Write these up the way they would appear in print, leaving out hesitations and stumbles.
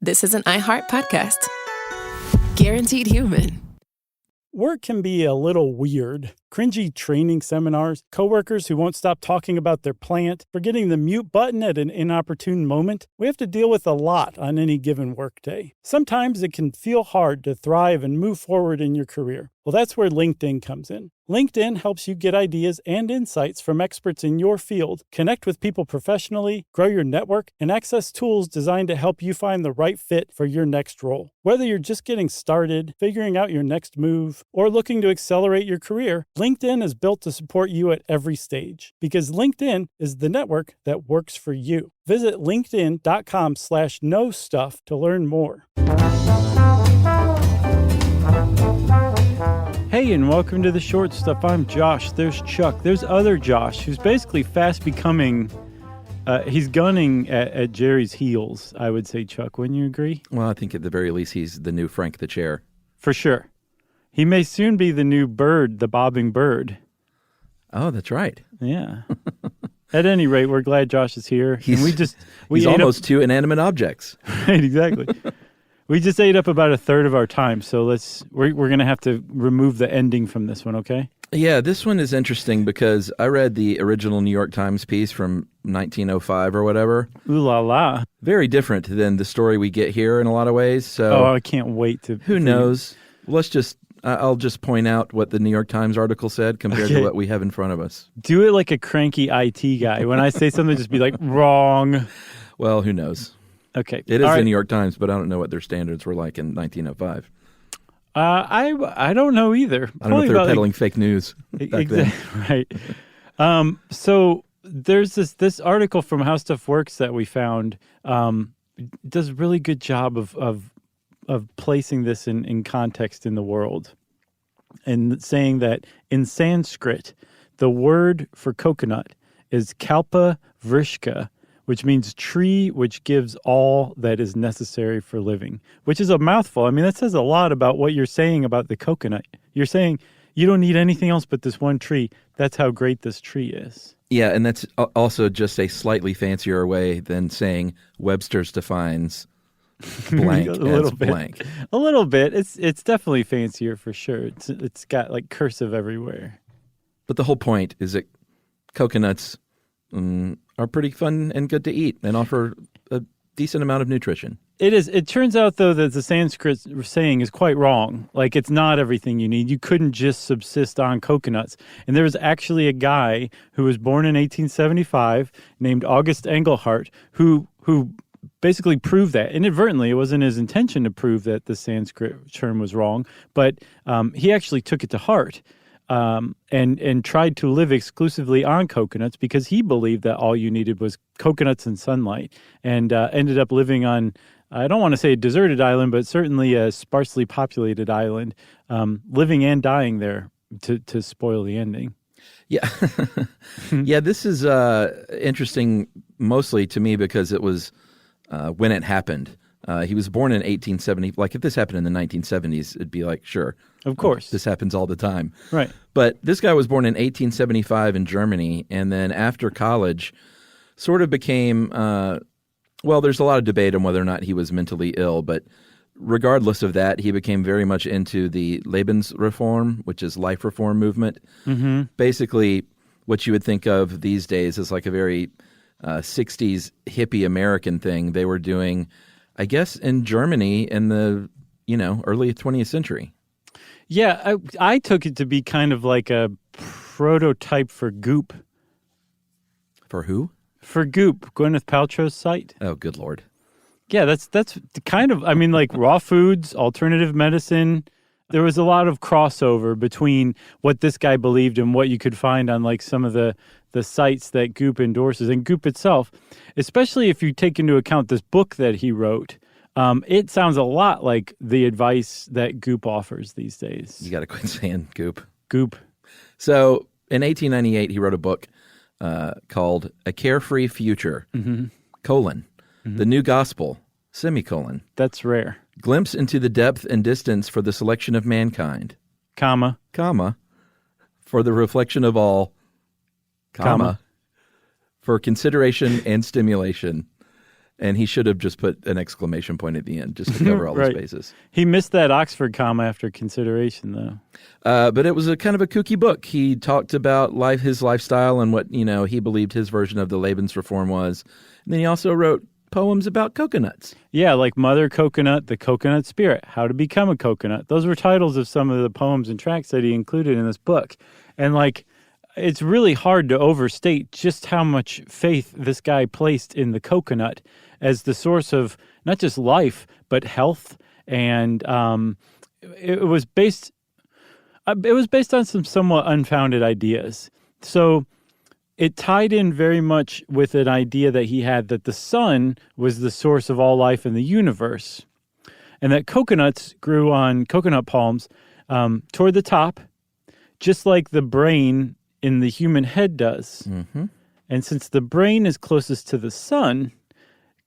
This is an iHeart podcast. Guaranteed human. Work can be a little weird. Cringy training seminars, coworkers who won't stop talking about their plant, forgetting the mute button at an inopportune moment. We have to deal with a lot on any given workday. Sometimes it can feel hard to thrive and move forward in your career. Well, that's where LinkedIn comes in. LinkedIn helps you get ideas and insights from experts in your field, connect with people professionally, grow your network, and access tools designed to help you find the right fit for your next role. Whether you're just getting started, figuring out your next move, or looking to accelerate your career, LinkedIn is built to support you at every stage because LinkedIn is the network that works for you. Visit linkedin.com/knowstuff to learn more. Hey, and welcome to The Short Stuff. I'm Josh. There's Chuck. There's other Josh, who's basically fast becoming, he's gunning at Jerry's heels, I would say, Chuck. Wouldn't you agree? Well, I think at the very least he's the new Frank the Chair. For sure. He may soon be the new bird, the bobbing bird. Oh, that's right. Yeah. At any rate, we're glad Josh is here. He's almost two inanimate objects. Right, exactly. We just ate up about a third of our time, so we're going to have to remove the ending from this one, okay? Yeah, this one is interesting because I read the original New York Times piece from 1905 or whatever. Ooh la la. Very different than the story we get here in a lot of ways. So I can't wait to... Who knows? I'll just point out what the New York Times article said compared to what we have in front of us. Do it like a cranky IT guy. When I say something, just be like, wrong. Well, who knows? Okay. It is the New York Times, but I don't know what their standards were like in 1905. I don't know either. I don't know if they were peddling fake news back then. Right. So there's this article from How Stuff Works that we found. Does a really good job of placing this in context in the world and saying that in Sanskrit, the word for coconut is kalpa vrishka, which means tree which gives all that is necessary for living, which is a mouthful. I mean, that says a lot about what you're saying about the coconut. You're saying you don't need anything else but this one tree. That's how great this tree is. Yeah, and that's also just a slightly fancier way than saying Webster's defines blank as blank. A little bit. It's definitely fancier for sure. It's got like cursive everywhere. But the whole point is that coconuts are pretty fun and good to eat and offer a decent amount of nutrition. It is. It turns out, though, that the Sanskrit saying is quite wrong. Like, it's not everything you need. You couldn't just subsist on coconuts. And there was actually a guy who was born in 1875 named August Engelhardt who basically proved that. Inadvertently, it wasn't his intention to prove that the Sanskrit term was wrong, but he actually took it to heart. And tried to live exclusively on coconuts because he believed that all you needed was coconuts and sunlight, and ended up living on, I don't want to say a deserted island, but certainly a sparsely populated island, living and dying there to spoil the ending. Yeah. Yeah, this is interesting mostly to me because it was when it happened. He was born in 1870. Like, if this happened in the 1970s, it'd be like, sure. Of course. This happens all the time. Right. But this guy was born in 1875 in Germany, and then after college sort of became, there's a lot of debate on whether or not he was mentally ill, but regardless of that, he became very much into the Lebensreform, which is life reform movement. Mm-hmm. Basically, what you would think of these days as like a very 60s hippie American thing they were doing, I guess, in Germany in the, early 20th century. Yeah, I took it to be kind of like a prototype for Goop. For who? For Goop, Gwyneth Paltrow's site. Oh, good Lord. Yeah, that's kind of, like raw foods, alternative medicine. There was a lot of crossover between what this guy believed and what you could find on like some of the sites that Goop endorses. And Goop itself, especially if you take into account this book that he wrote, it sounds a lot like the advice that Goop offers these days. You got to quit saying Goop. Goop. So in 1898, he wrote a book called A Carefree Future, The New Gospel, semicolon. That's rare. Glimpse into the depth and distance for the selection of mankind, comma, for the reflection of all, comma, for consideration and stimulation. And he should have just put an exclamation point at the end just to cover all Right. his bases. He missed that Oxford comma after consideration, though. But it was a kind of a kooky book. He talked about his lifestyle and what, he believed his version of the Lebensreform was. And then he also wrote poems about coconuts. Yeah, like Mother Coconut, The Coconut Spirit, How to Become a Coconut. Those were titles of some of the poems and tracks that he included in this book. And it's really hard to overstate just how much faith this guy placed in the coconut as the source of not just life, but health. And it was based on some somewhat unfounded ideas. So it tied in very much with an idea that he had that the sun was the source of all life in the universe, and that coconuts grew on coconut palms toward the top, just like the brain in the human head does. Mm-hmm. And since the brain is closest to the sun,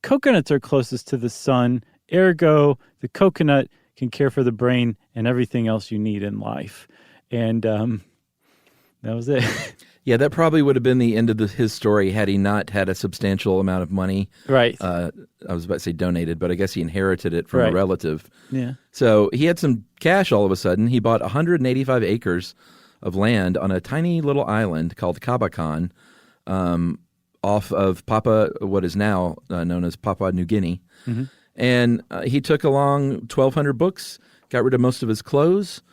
coconuts are closest to the sun, ergo the coconut can care for the brain and everything else you need in life. And that was it. Yeah, that probably would have been the end of his story had he not had a substantial amount of money. Right. I was about to say donated, but I guess he inherited it from Right. a relative. Yeah. So he had some cash all of a sudden. He bought 185 acres of land on a tiny little island called Kabakan, off of what is now known as Papua New Guinea. Mm-hmm. And he took along 1,200 books, got rid of most of his clothes,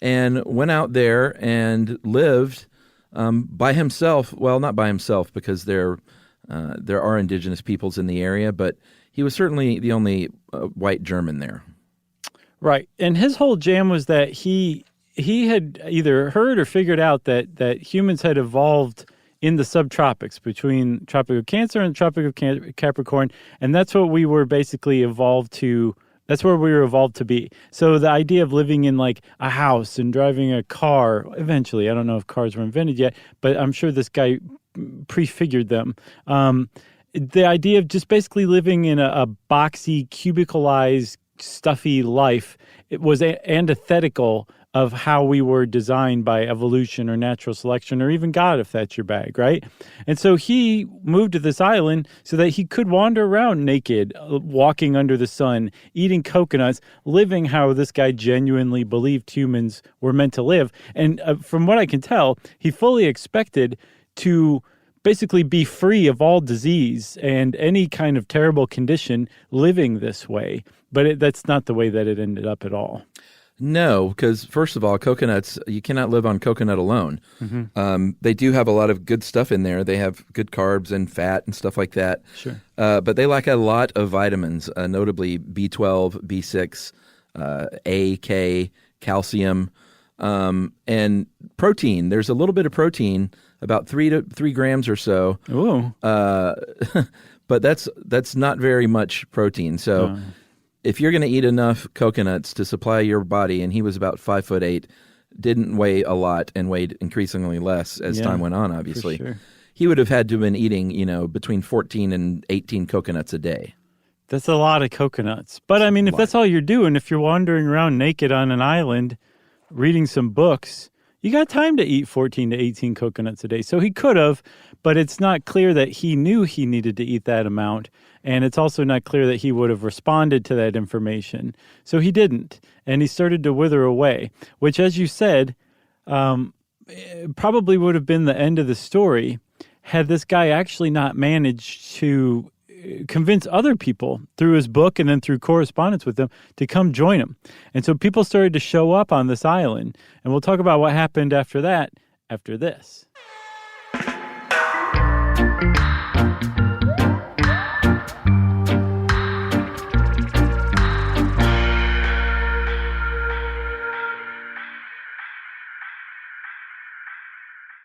and went out there and lived by himself. Well, not by himself, because there are indigenous peoples in the area, but he was certainly the only white German there. Right. And his whole jam was that he had either heard or figured out that humans had evolved in the subtropics between Tropic of Cancer and Tropic of Capricorn, and that's what we were basically evolved to. That's where we were evolved to be. So the idea of living in like a house and driving a car, eventually, I don't know if cars were invented yet, but I'm sure this guy prefigured them. The idea of just basically living in a boxy, cubicalized, stuffy life, it was antithetical of how we were designed by evolution or natural selection or even God, if that's your bag, right? And so he moved to this island so that he could wander around naked, walking under the sun, eating coconuts, living how this guy genuinely believed humans were meant to live. And from what I can tell, he fully expected to basically be free of all disease and any kind of terrible condition living this way. But that's not the way that it ended up at all. No, because first of all, coconuts, you cannot live on coconut alone. Mm-hmm. They do have a lot of good stuff in there. They have good carbs and fat and stuff like that. Sure. But they lack a lot of vitamins, notably B12, B6, A, K, calcium, and protein. There's a little bit of protein, about 3 grams or so. Ooh. But that's not very much protein. So if you're going to eat enough coconuts to supply your body, and he was about 5'8", didn't weigh a lot and weighed increasingly less as time went on, obviously. For sure. He would have had to have been eating, between 14 and 18 coconuts a day. That's a lot of coconuts. But I mean, if that's all you're doing, if you're wandering around naked on an island, reading some books, you got time to eat 14 to 18 coconuts a day. So he could have, but it's not clear that he knew he needed to eat that amount. And it's also not clear that he would have responded to that information. So he didn't. And he started to wither away, which, as you said, probably would have been the end of the story had this guy actually not managed to convince other people through his book and then through correspondence with them to come join him. And so people started to show up on this island. And we'll talk about what happened after that, after this.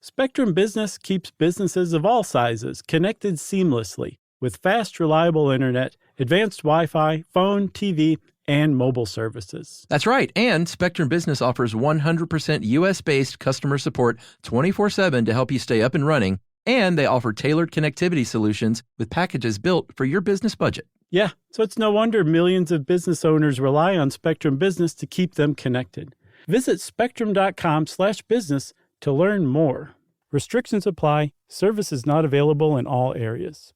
Spectrum Business keeps businesses of all sizes connected seamlessly with fast, reliable internet, advanced Wi-Fi, phone, TV, and mobile services. That's right. And Spectrum Business offers 100% U.S.-based customer support 24/7 to help you stay up and running. And they offer tailored connectivity solutions with packages built for your business budget. Yeah, so it's no wonder millions of business owners rely on Spectrum Business to keep them connected. Visit spectrum.com/business to learn more. Restrictions apply. Service is not available in all areas.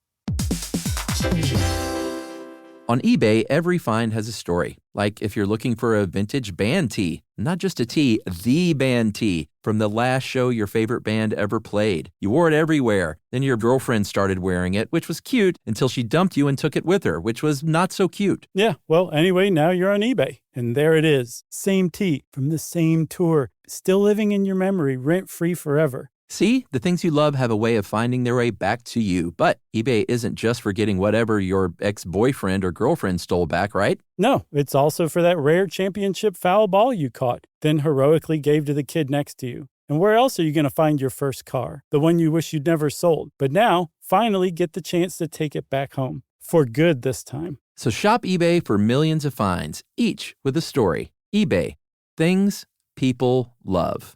On eBay, every find has a story. Like if you're looking for a vintage band tee, not just a tee, the band tee from the last show your favorite band ever played. You wore it everywhere. Then your girlfriend started wearing it, which was cute until she dumped you and took it with her, which was not so cute. Yeah, well, anyway, now you're on eBay. And there it is. Same tee from the same tour. Still living in your memory, rent-free forever. See, the things you love have a way of finding their way back to you. But eBay isn't just for getting whatever your ex-boyfriend or girlfriend stole back, right? No, it's also for that rare championship foul ball you caught, then heroically gave to the kid next to you. And where else are you going to find your first car? The one you wish you'd never sold. But now, finally get the chance to take it back home. For good this time. So shop eBay for millions of finds, each with a story. eBay. Things people love.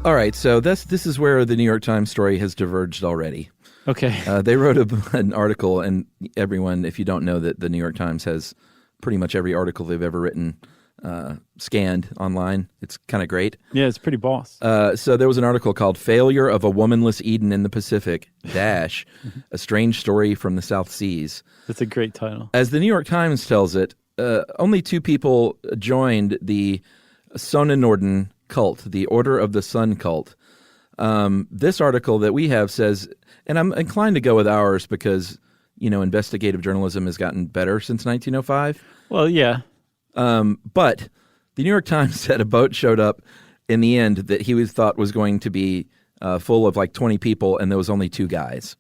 All right, so this is where the New York Times story has diverged already. Okay. They wrote an article, and everyone, if you don't know that the New York Times has pretty much every article they've ever written scanned online. It's kind of great. Yeah, it's pretty boss. So there was an article called Failure of a Womanless Eden in the Pacific, a strange story from the South Seas. That's a great title. As the New York Times tells it, only 2 people joined the Sonnenorden cult, the Order of the Sun cult. This article that we have says, and I'm inclined to go with ours because, investigative journalism has gotten better since 1905. Well, yeah. But the New York Times said a boat showed up in the end that he thought was going to be full of like 20 people, and there was only 2 guys.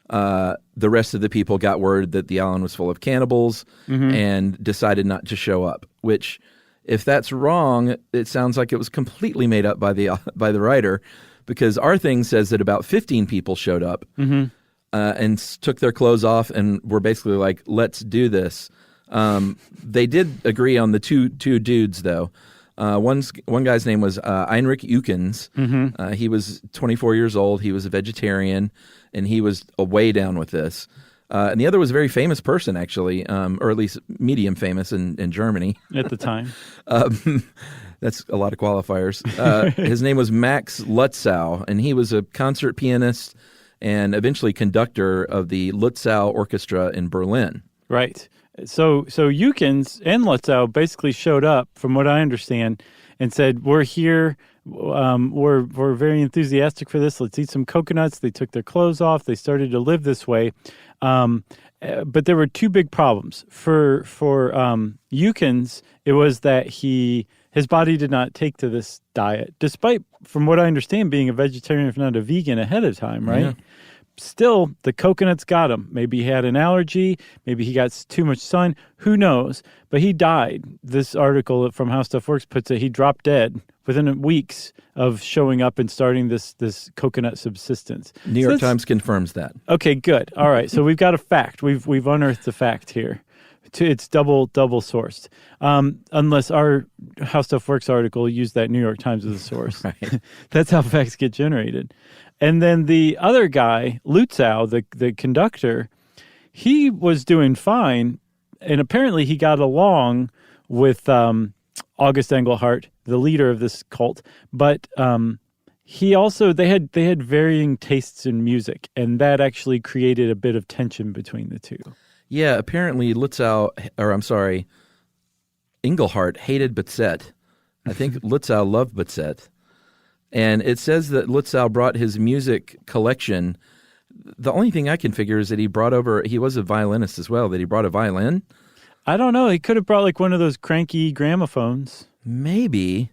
The rest of the people got word that the island was full of cannibals and decided not to show up, which, if that's wrong, it sounds like it was completely made up by the writer, because our thing says that about 15 people showed up and took their clothes off and were basically like, let's do this. They did agree on the two dudes, though. One guy's name was Heinrich Eukens. He was 24 years old. He was a vegetarian, and he was way down with this. And the other was a very famous person, actually, or at least medium famous in Germany. At the time. That's a lot of qualifiers. His name was Max Lutzow, and he was a concert pianist and eventually conductor of the Lutzow Orchestra in Berlin. Right. So Eukens and Lutzow basically showed up, from what I understand, and said, we're here. We're very enthusiastic for this. Let's eat some coconuts. They took their clothes off. They started to live this way. But there were 2 big problems. For Eukens, it was that his body did not take to this diet, despite, from what I understand, being a vegetarian, if not a vegan, ahead of time, right? Yeah. Still, the coconuts got him. Maybe he had an allergy. Maybe he got too much sun. Who knows? But he died. This article from How Stuff Works puts it, he dropped dead within weeks of showing up and starting this coconut subsistence. New York Times confirms that. Okay, good. All right. So we've got a fact. We've unearthed a fact here. It's double sourced. Unless our How Stuff Works article used that New York Times as a source. Right. That's how facts get generated. And then the other guy, Lutzow, the conductor, he was doing fine, and apparently he got along with August Engelhardt, the leader of this cult. But he also they had varying tastes in music, and that actually created a bit of tension between the 2. Yeah, apparently Engelhardt hated Batzet. I think Lutzow loved Batzet. And it says that Lutzow brought his music collection. The only thing I can figure is that he was a violinist as well, that he brought a violin. I don't know. He could have brought like one of those cranky gramophones. Maybe.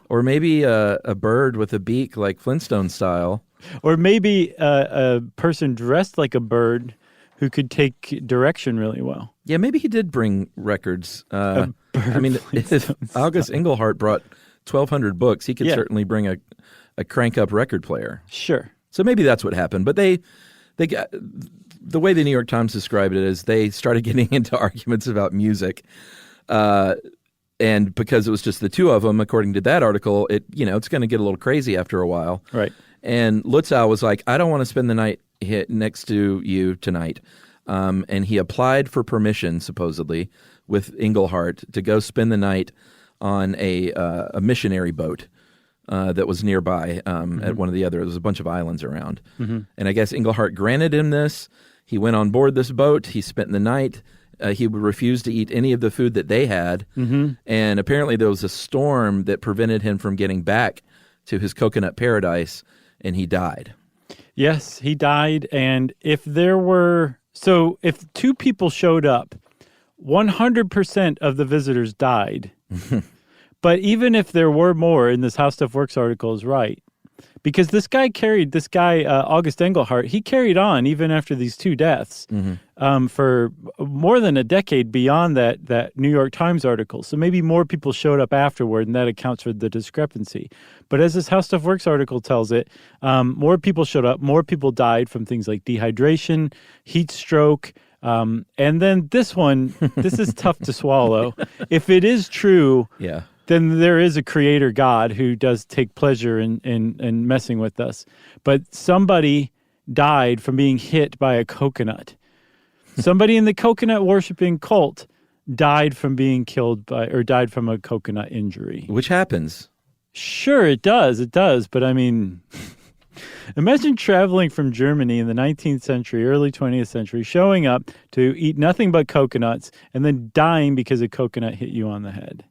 Or maybe a bird with a beak like Flintstone style. Or maybe a person dressed like a bird who could take direction really well. Yeah, maybe he did bring records. If August Engelhardt brought 1,200 books, he could certainly bring a crank-up record player. Sure. So maybe that's what happened. But they got, the way the New York Times described it is they started getting into arguments about music. And because it was just the 2 of them, according to that article, it's going to get a little crazy after a while. Right. And Lutzow was like, I don't want to spend the night next to you tonight. And he applied for permission, supposedly, with Engelhardt to go spend the night on a missionary boat that was nearby at one of the other. There was a bunch of islands around. And I guess Englehart granted him this. He went on board this boat. He spent the night. He would refuse to eat any of the food that they had. And apparently there was a storm that prevented him from getting back to his coconut paradise, and he died. Yes, he died. And if two people showed up, 100% of the visitors died. But even if there were more, and this How Stuff Works article is right, because this guy, August Englehart, he carried on even after these two deaths for more than a decade beyond that New York Times article. So maybe more people showed up afterward, and that accounts for the discrepancy. But as this How Stuff Works article tells it, more people showed up, more people died from things like dehydration, heat stroke, and then this is tough to swallow. If it is true, then there is a creator God who does take pleasure in messing with us. But somebody died from being hit by a coconut. Somebody in the coconut worshiping cult died from being died from a coconut injury. Which happens. Sure, it does. But I mean, imagine traveling from Germany in the 19th century, early 20th century, showing up to eat nothing but coconuts and then dying because a coconut hit you on the head.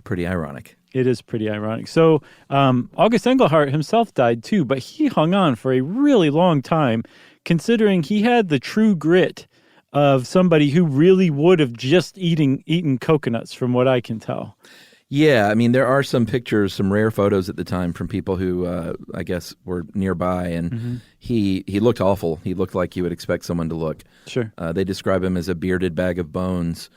Pretty ironic. It is pretty ironic. So August Englehart himself died too, but he hung on for a really long time, considering he had the true grit of somebody who really would have just eaten coconuts, from what I can tell. Yeah, I mean, there are some pictures, some rare photos at the time from people who, I guess, were nearby, and he looked awful. He looked like you would expect someone to look. Sure. They describe him as a bearded bag of bones.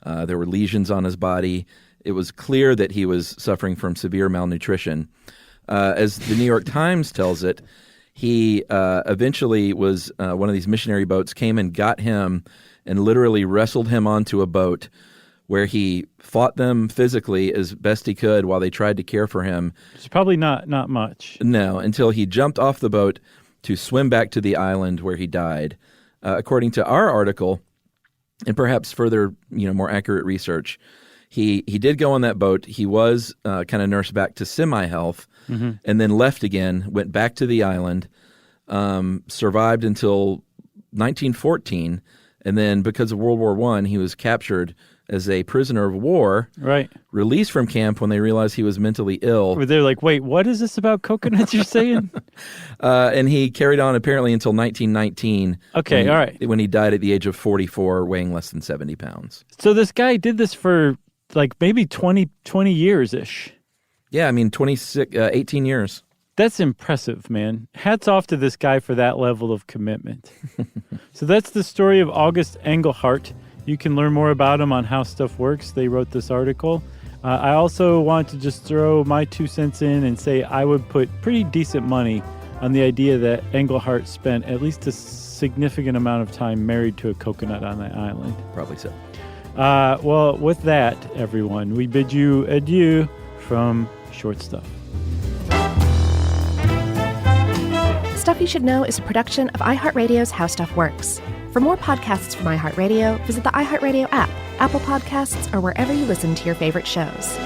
There were lesions on his body. It was clear that he was suffering from severe malnutrition. As the New York Times tells it, he eventually was one of these missionary boats came and got him and literally wrestled him onto a boat where he fought them physically as best he could while they tried to care for him. It's probably not much. No, until he jumped off the boat to swim back to the island where he died. According to our article, and perhaps further, more accurate research, he did go on that boat. He was kind of nursed back to semi-health and then left again, went back to the island, survived until 1914, and then because of World War I, he was captured as a prisoner of war, released from camp when they realized he was mentally ill. They're like, wait, what is this about coconuts you're saying? And he carried on apparently until 1919. Okay, all right. When he died at the age of 44, weighing less than 70 pounds. So this guy did this for like maybe 20 years-ish. Yeah, I mean, 18 years. That's impressive, man. Hats off to this guy for that level of commitment. So that's the story of August Englehart. You can learn more about him on How Stuff Works. They wrote this article. I also want to just throw my 2 cents in and say I would put pretty decent money on the idea that Englehart spent at least a significant amount of time married to a coconut on that island. Probably so. Well, with that, everyone, we bid you adieu from Short Stuff. Stuff You Should Know is a production of iHeartRadio's How Stuff Works. For more podcasts from iHeartRadio, visit the iHeartRadio app, Apple Podcasts, or wherever you listen to your favorite shows.